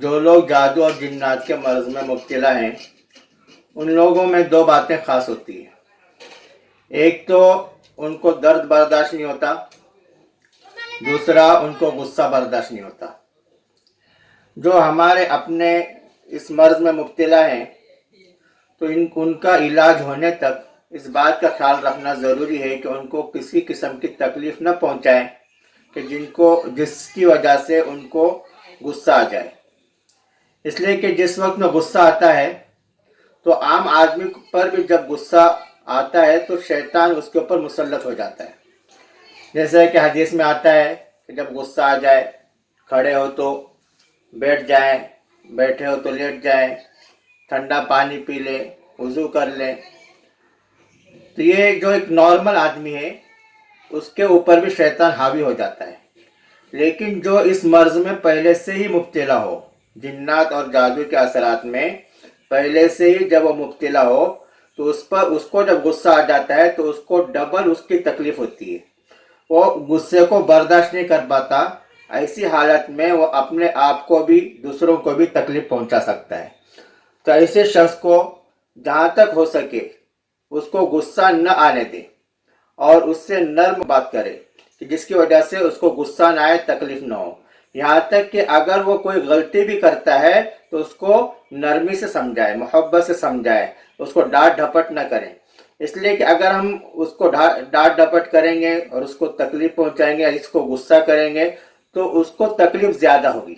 جو لوگ جادو اور جنات کے مرض میں مبتلا ہیں ان لوگوں میں دو باتیں خاص ہوتی ہیں۔ ایک تو ان کو درد برداشت نہیں ہوتا، دوسرا ان کو غصہ برداشت نہیں ہوتا۔ جو ہمارے اپنے اس مرض میں مبتلا ہیں تو ان کا علاج ہونے تک اس بات کا خیال رکھنا ضروری ہے کہ ان کو کسی قسم کی تکلیف نہ پہنچائیں کہ جس کی وجہ سے ان کو غصہ آ جائے۔ اس لیے کہ جس وقت میں غصہ آتا ہے تو عام آدمی پر بھی جب غصہ آتا ہے تو شیطان اس کے اوپر مسلط ہو جاتا ہے۔ جیسے کہ حدیث میں آتا ہے کہ جب غصہ آ جائے، کھڑے ہو تو بیٹھ جائیں، بیٹھے ہو تو لیٹ جائیں، ٹھنڈا پانی پی لیں، وضو کر لیں۔ تو یہ جو ایک نارمل آدمی ہے اس کے اوپر بھی شیطان حاوی ہو جاتا ہے۔ لیکن جو اس مرض میں پہلے سے ہی مبتلا ہو، جنات اور جادو کے اثرات میں پہلے سے ہی جب وہ مبتلا ہو تو اس کو جب غصہ آ جاتا ہے تو اس کو ڈبل اس کی تکلیف ہوتی ہے۔ وہ غصے کو برداشت نہیں کر پاتا، ایسی حالت میں وہ اپنے آپ کو بھی دوسروں کو بھی تکلیف پہنچا سکتا ہے۔ تو ایسے شخص کو جہاں تک ہو سکے اس کو غصہ نہ آنے دے اور اس سے نرم بات کرے کہ جس کی وجہ سے اس کو غصہ نہ آئے، تکلیف نہ ہو۔ یہاں تک کہ اگر وہ کوئی غلطی بھی کرتا ہے تو اس کو نرمی سے سمجھائے، محبت سے سمجھائے، اس کو ڈانٹ ڈھپٹ نہ کریں۔ اس لیے کہ اگر ہم اس کو ڈانٹ ڈھپٹ کریں گے اور اس کو تکلیف پہنچائیں گے، اس کو غصہ کریں گے تو اس کو تکلیف زیادہ ہوگی۔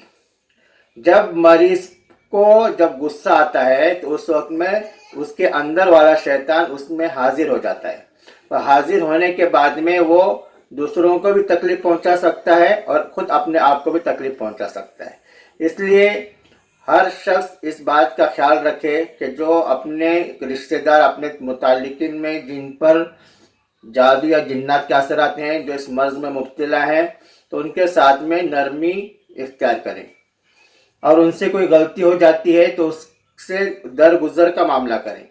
جب مریض کو جب غصہ آتا ہے تو اس وقت میں اس کے اندر والا شیطان اس میں حاضر ہو جاتا ہے، اور حاضر ہونے کے بعد میں وہ دوسروں کو بھی تکلیف پہنچا سکتا ہے اور خود اپنے آپ کو بھی تکلیف پہنچا سکتا ہے۔ اس لیے ہر شخص اس بات کا خیال رکھے کہ جو اپنے رشتہ دار، اپنے متعلقین میں جن پر جادو یا جنات کے اثرات ہیں، جو اس مرض میں مبتلا ہیں، تو ان کے ساتھ میں نرمی اختیار کریں، اور ان سے کوئی غلطی ہو جاتی ہے تو اس سے درگزر کا معاملہ کریں۔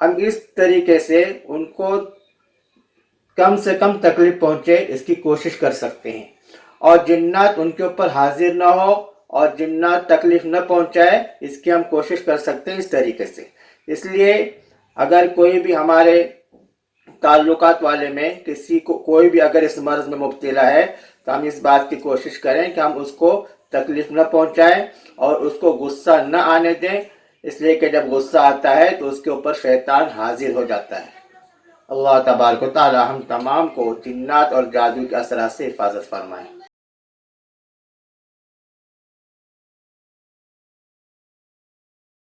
ہم اس طریقے سے ان کو کم سے کم تکلیف پہنچے اس کی کوشش کر سکتے ہیں، اور جنات ان کے اوپر حاضر نہ ہو اور جنات تکلیف نہ پہنچائے اس کی ہم کوشش کر سکتے ہیں اس طریقے سے۔ اس لیے اگر کوئی بھی ہمارے تعلقات والے میں کسی کو کوئی بھی اگر اس مرض میں مبتلا ہے تو ہم اس بات کی کوشش کریں کہ ہم اس کو تکلیف نہ پہنچائیں اور اس کو غصہ نہ آنے دیں، اس لیے کہ جب غصہ آتا ہے تو اس کے اوپر شیطان حاضر ہو جاتا ہے۔ اللہ تبارک و تعالی ہم تمام کو جنات اور جادو کے اثرات سے حفاظت فرمائے۔